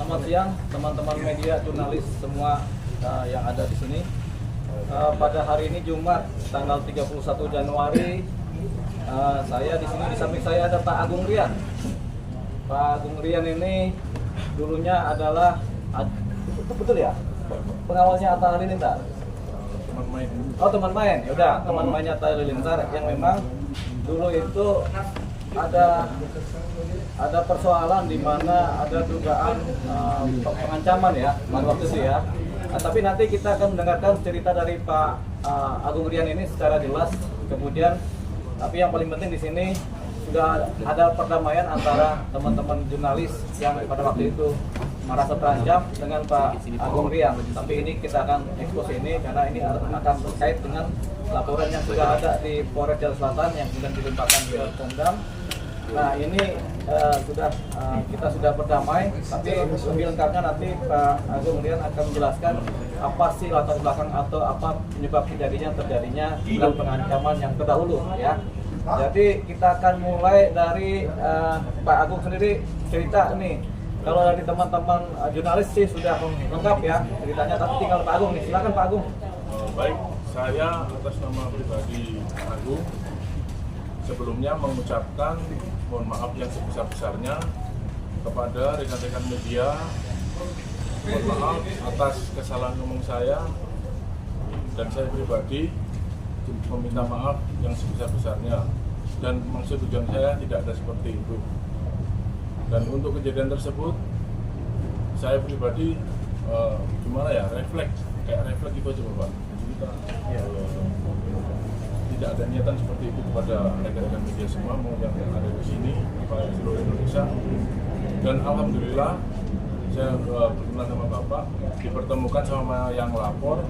Selamat siang teman-teman media, jurnalis semua yang ada di sini. Pada hari ini Jumat tanggal 31 Januari, saya di sini di samping saya ada Pak Agung Rian. Pak Agung Rian ini dulunya adalah betul ya? Pengawalnya Atta Halilintar. Teman main. Oh, teman main. Yaudah, teman mainnya Atta Halilintar yang memang dulu itu ada persoalan di mana ada dugaan pengancaman ya pada waktu itu ya. Tapi nanti kita akan mendengarkan cerita dari Pak Agung Rian ini secara jelas. Kemudian, tapi yang paling penting di sini sudah ada perdamaian antara teman-teman jurnalis yang pada waktu itu merasa terancam dengan Pak Agung Rian. Tapi ini kita akan ekspos ini karena ini akan terkait dengan laporan yang sudah ada di Polres Jakarta Selatan yang kemudian dilimpahkan ke Pemdam. Nah ini kita sudah berdamai, tapi lebih lengkapnya nanti Pak Agung Rian akan menjelaskan apa sih latar belakang atau apa penyebab terjadinya pengancaman yang terdahulu ya. Jadi kita akan mulai dari Pak Agung sendiri cerita nih. Kalau dari teman-teman jurnalis sih sudah lengkap ya ceritanya, tapi tinggal Pak Agung nih. Silakan Pak Agung. Baik, saya atas nama pribadi Agung sebelumnya mengucapkan mohon maaf yang sebesar-besarnya kepada rekan-rekan media. Mohon maaf atas kesalahan ngomong saya, dan saya pribadi meminta maaf yang sebesar-besarnya, dan maksud tujuan saya tidak ada seperti itu. Dan untuk kejadian tersebut saya pribadi refleks itu aja Bapak. Jadi kita tidak ada niatan seperti itu kepada rekan-rekan media semua mau yang ada di sini kepada seluruh Indonesia. Dan alhamdulillah saya berkenan sama Bapak dipertemukan sama yang lapor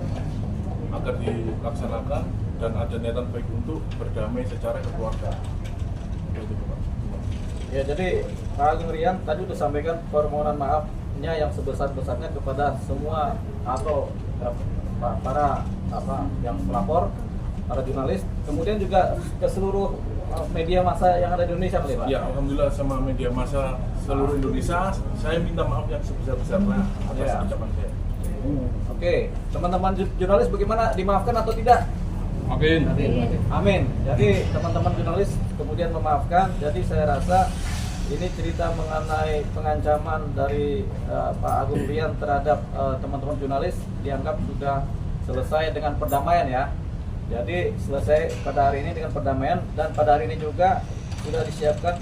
agar dilaksanakan dan ada niatan baik untuk berdamai secara kekeluargaan. Itu Bapak. Ya, jadi Pak Agung Rian tadi sudah sampaikan permohonan maafnya yang sebesar-besarnya kepada semua atau para yang pelapor, para jurnalis, kemudian juga ke seluruh media massa yang ada di Indonesia, Pak. Ya, alhamdulillah sama media massa seluruh Indonesia, saya minta maaf yang sebesar-besarnya atas ucapan saya. Oke, teman-teman jurnalis bagaimana, dimaafkan atau tidak? Amin. Amin. Jadi teman-teman jurnalis kemudian memaafkan. Jadi saya rasa ini cerita mengenai pengancaman dari Pak Agung Rian terhadap teman-teman jurnalis dianggap sudah selesai dengan perdamaian ya. Jadi selesai pada hari ini dengan perdamaian, dan pada hari ini juga sudah disiapkan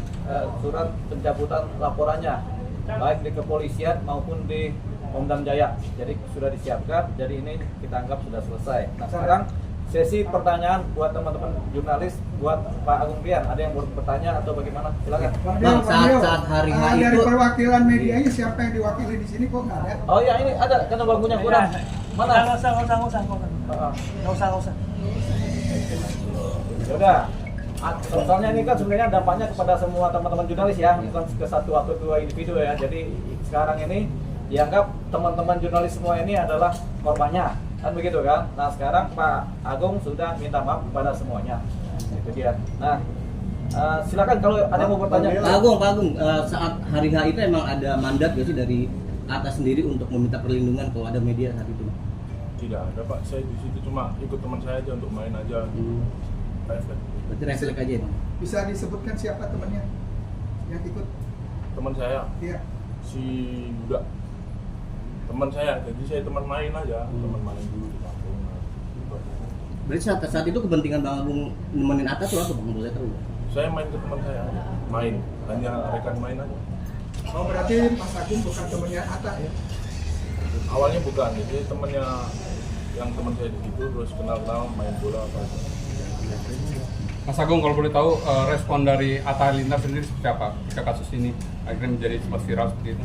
surat pencabutan laporannya baik di kepolisian maupun di Pemdam Jaya. Jadi sudah disiapkan. Jadi ini kita anggap sudah selesai. Nah sekarang sesi pertanyaan buat teman-teman jurnalis, buat Pak Agung Rian. Ada yang mau bertanya atau bagaimana? Silakan. Bang, saat hari H dari itu perwakilan medianya siapa yang diwakili di sini kok nggak ada? Oh ya ini ada, karena bangkunya kurang. Mana? Nggak usah. Ya udah. Soalnya ini kan sebenarnya dampaknya kepada semua teman-teman jurnalis ya, bukan ke satu atau dua individu ya. Jadi sekarang ini dianggap teman-teman jurnalis semua ini adalah korbannya. Kan begitu kan? Nah sekarang Pak Agung sudah minta maaf kepada semuanya. Itu dia. Nah silakan kalau ada yang mau bertanya. Pak Agung, saat hari H itu emang ada mandat gak sih dari atas sendiri untuk meminta perlindungan kalau ada media saat itu? Tidak ada Pak, saya di situ cuma ikut teman saya aja untuk main aja. Refleks. Berarti refleks aja ya? Bisa disebutkan siapa temannya yang ikut? Teman saya, Iya. si Yuda, teman saya, jadi saya teman main aja, teman main dulu di kampung. Berarti saat itu kepentingan Bang Agung nemenin atas tuh apa Bang? Boleh tahu? Saya main ke teman saya, main, hanya rekan main aja. Oh berarti Mas Agung bukan temannya Atta ya? Awalnya bukan, jadi temannya yang teman saya di situ terus kenal main bola apa. Mas Agung, kalau boleh tahu respon dari Atta Halilintar sendiri seperti apa ketika kasus ini akhirnya menjadi sempat viral seperti itu?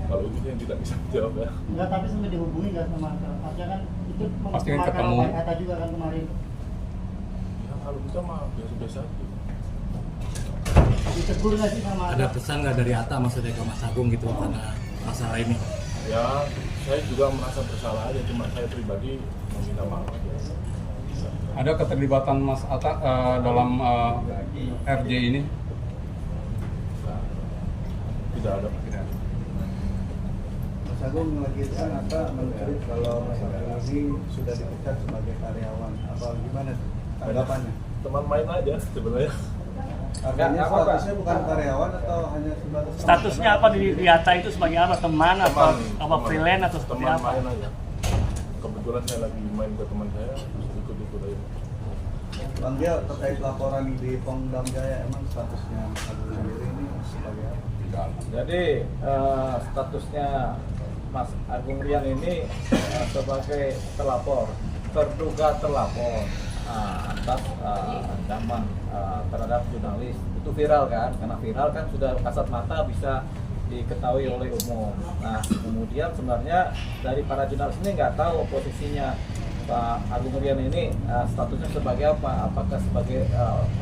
Kalau itu saya tidak bisa jawab ya. Enggak, tapi sampai dihubungi nggak sama artinya kan itu Pasti kan ketemu. Kata juga kan kemarin. Ya kalau bisa mah biasa-biasa aja. Ditegur nggak sih sama Ada pesan nggak dari Atta maksudnya ke Mas Agung gitu karena masalah ini? Ya, saya juga merasa bersalah aja, cuma saya pribadi meminta maaf aja. Ada keterlibatan Mas Atta dalam RJ ini? Tidak ada. Mas Agung lagi kan menulis kalau Mas Agung ini sudah dipecat sebagai karyawan, apa gimana tanggapannya? Teman main aja sebenarnya. Artinya statusnya bukan karyawan atau hanya sebatas Statusnya apa di ATA itu sebagai apa? Teman atau freelance atau seperti teman apa? main aja. Kebetulan saya lagi main ke teman saya, terus ikut-ikut aja. Bang Dia terkait laporan di Pongdam Jaya, emang statusnya Mas Agung sendiri ini sebagai apa? Jadi statusnya Mas Agung Rian ini sebagai terduga terlapor atas ancaman terhadap jurnalis. Itu viral kan, karena viral kan sudah kasat mata bisa diketahui oleh umum. Nah kemudian sebenarnya dari para jurnalis ini nggak tahu posisinya Pak Agung Rian ini statusnya sebagai apa, apakah sebagai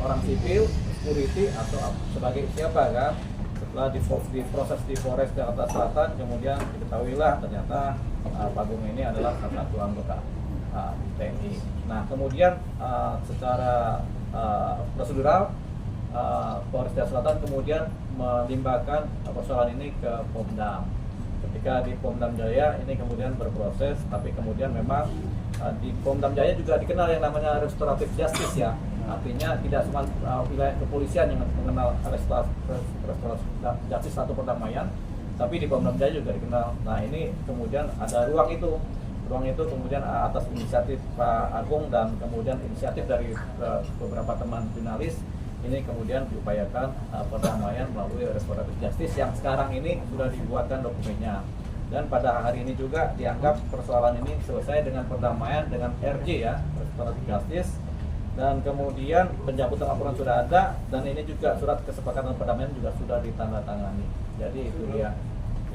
orang sipil, security, atau sebagai siapa kan. Setelah diproses di Polres Jakarta Selatan, kemudian diketahuilah ternyata Pak Agung ini adalah salah satu anggota TNI. Nah kemudian secara prosedural Polres Jakarta Selatan kemudian melimpahkan persoalan ini ke Pomdam. Ketika di Pomdam Jaya ini kemudian berproses, tapi kemudian memang di Pomdam Jaya juga dikenal yang namanya restoratif justice ya. Artinya tidak cuma wilayah kepolisian yang mengenal restoratif justice atau perdamaian, tapi di Pomdam Jaya juga dikenal. Nah ini kemudian ada ruang itu kemudian atas inisiatif Pak Agung dan kemudian inisiatif dari beberapa teman jurnalis ini kemudian diupayakan perdamaian melalui restoratif justice yang sekarang ini sudah dibuatkan dokumennya. Dan pada hari ini juga dianggap persoalan ini selesai dengan perdamaian dengan RJ ya, restoratif justice. Dan kemudian pencabutan laporan sudah ada, dan ini juga surat kesepakatan perdamaian juga sudah ditandatangani. Jadi itu dia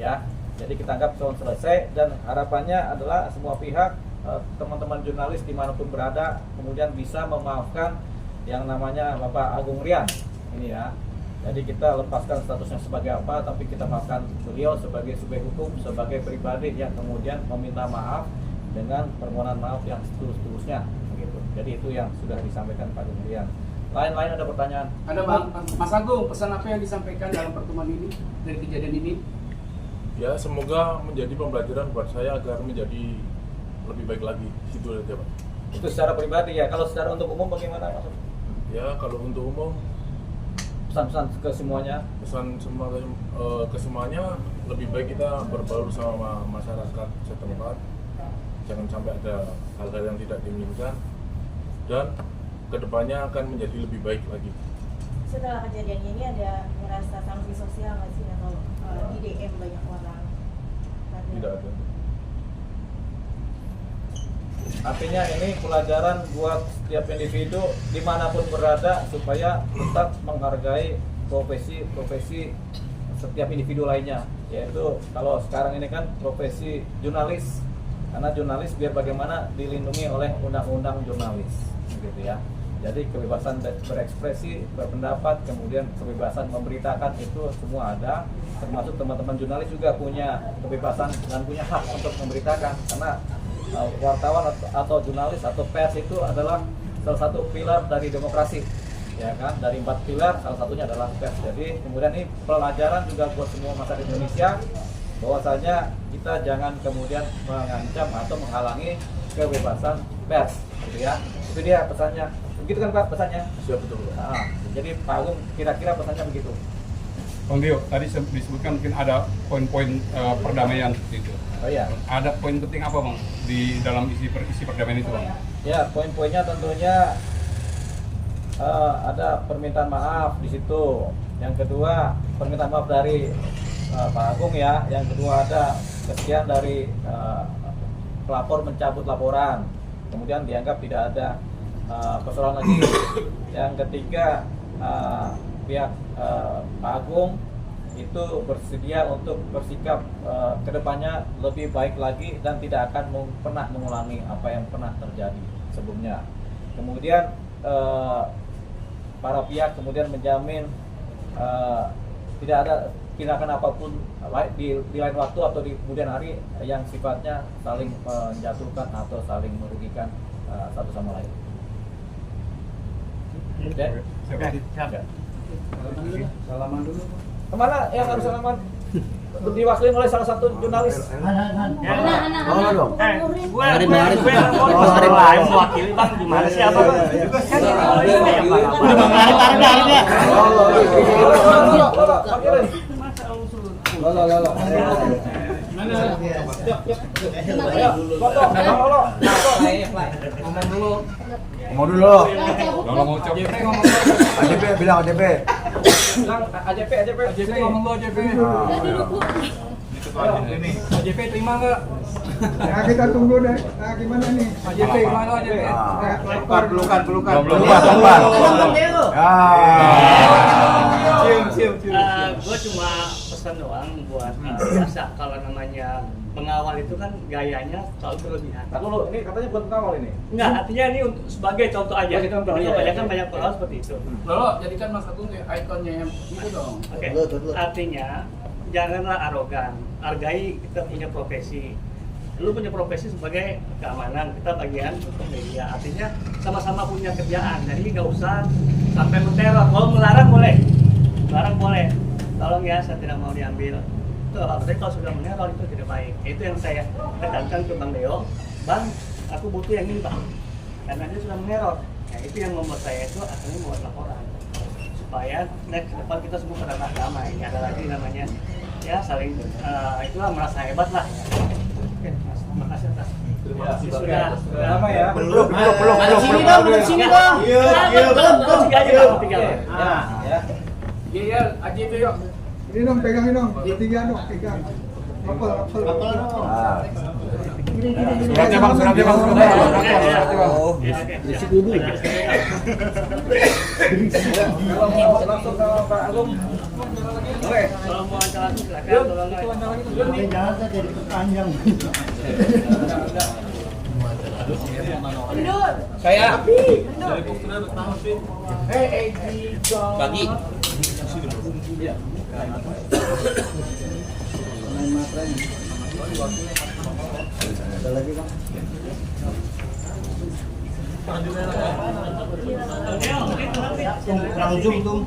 ya. Jadi kita anggap selesai, dan harapannya adalah semua pihak, teman-teman jurnalis dimanapun berada, kemudian bisa memaafkan yang namanya Bapak Agung Rian ini ya. Jadi kita lepaskan statusnya sebagai apa, tapi kita maafkan beliau sebagai subjek hukum, sebagai pribadi yang kemudian meminta maaf dengan permohonan maaf yang setulus-tulusnya. Jadi itu yang sudah disampaikan Pak Agung Rian. Lain-lain ada pertanyaan? Ada Bang, Mas Agung, pesan apa yang disampaikan dalam pertemuan ini dari kejadian ini? Ya semoga menjadi pembelajaran buat saya agar menjadi lebih baik lagi. Itu aja Pak. Itu secara pribadi ya. Kalau secara untuk umum bagaimana Mas? Ya kalau untuk umum Pesan-pesan ke semuanya? Pesan ke semuanya, lebih baik kita berbaur sama masyarakat setempat. Jangan sampai ada hal-hal yang tidak diinginkan, dan kedepannya akan menjadi lebih baik lagi. Setelah kejadian ini ada merasa sanksi sosial nggak sih, atau di DM banyak orang? Tidak ada. Artinya ini pelajaran buat setiap individu dimanapun berada supaya tetap menghargai profesi setiap individu lainnya. Yaitu kalau sekarang ini kan profesi jurnalis, karena jurnalis biar bagaimana dilindungi oleh undang-undang jurnalis, gitu ya. Jadi kebebasan berekspresi, berpendapat, kemudian kebebasan memberitakan itu semua ada. Termasuk teman-teman jurnalis juga punya kebebasan dan punya hak untuk memberitakan, karena wartawan atau jurnalis atau pers itu adalah salah satu pilar dari demokrasi, ya kan? Dari 4 pilar salah satunya adalah pers. Jadi kemudian ini pelajaran juga buat semua masyarakat Indonesia, bahwasanya kita jangan kemudian mengancam atau menghalangi kebebasan pers, gitu ya. Itu dia pesannya. Begitu kan Pak pesannya? Siap, betul. Nah, jadi Pak Agung kira-kira pesannya begitu. Bang Dio, tadi disebutkan mungkin ada poin-poin perdamaian seperti itu. Oh iya. Ada poin penting apa Bang di dalam isi perdamaian itu Bang? Ya, poin-poinnya tentunya ada permintaan maaf di situ. Yang kedua, permintaan maaf dari Pak Agung ya. Yang kedua ada kesekian dari pelapor mencabut laporan. Kemudian dianggap tidak ada persoalan lagi. Yang ketiga, pihak Pak Agung itu bersedia untuk bersikap kedepannya lebih baik lagi dan tidak akan pernah mengulangi apa yang pernah terjadi sebelumnya. Kemudian para pihak kemudian menjamin tidak ada tindakan apapun di lain waktu atau di kemudian hari yang sifatnya saling menjatuhkan atau saling merugikan satu sama lain. Salaman dulu. Kemana yang harus salaman? diwakili oleh salah satu jurnalis. Gue mau lain mewakili bang, gimana sih apa bang? Udah bang, tarik-tarik. Ngomong dulu. Kalau mau ucap. AJP bilang AJP. Bilang AJP ngomong lu AJP. AJP terima nggak? Ya kita tunggu deh. Nah, gimana nih? AJP gimana AJP? Pelukan. Gue cuma pesan doang buat biasa kalau namanya pengawal itu kan gayanya selalu berlebihan. Nah, dulu ini katanya buat pengawal ini. Enggak, artinya ini sebagai contoh aja. Sebagai contoh, Jadi iya, kebanyakan iya. banyak pengawal seperti itu. Lolo, jadikan Mas Agung kayak ikonnya yang itu dong. Oke. Artinya janganlah arogan. Hargai kita punya profesi. Lu punya profesi sebagai keamanan, kita bagian untuk media. Artinya sama-sama punya kerjaan. Jadi nggak usah sampai menteror. Kalau melarang boleh, tolong ya, saya tidak mau diambil. Tapi kalau sudah meneror itu tidak baik. Itu yang saya tekankan ke Bang Leo. Bang, aku butuh yang ini bang, karena dia sudah meneror. Nah, itu yang membuat saya itu akhirnya membuat laporan supaya next ke depan kita semua pada damai. Ini ada lagi namanya ya saling itulah merasa hebat lah. Oke, Mas, terima kasih atas. Terima kasih Sudah. Lama ya. Belum. Sini dong. Belum. Tiga. Ya. Iya, AJP yuk. Ini dong pegangin dong. Bertiga dong pegang. Rapel. Suratnya bang. Berisik dulu. Kalau mau langsung ke Pak Agung. Boleh. Kalau mau acara langsung silakan. Tolong Jangan saya jadi panjang. Saya. Bagi. Ada lagi bang? Kurang zoom tuh.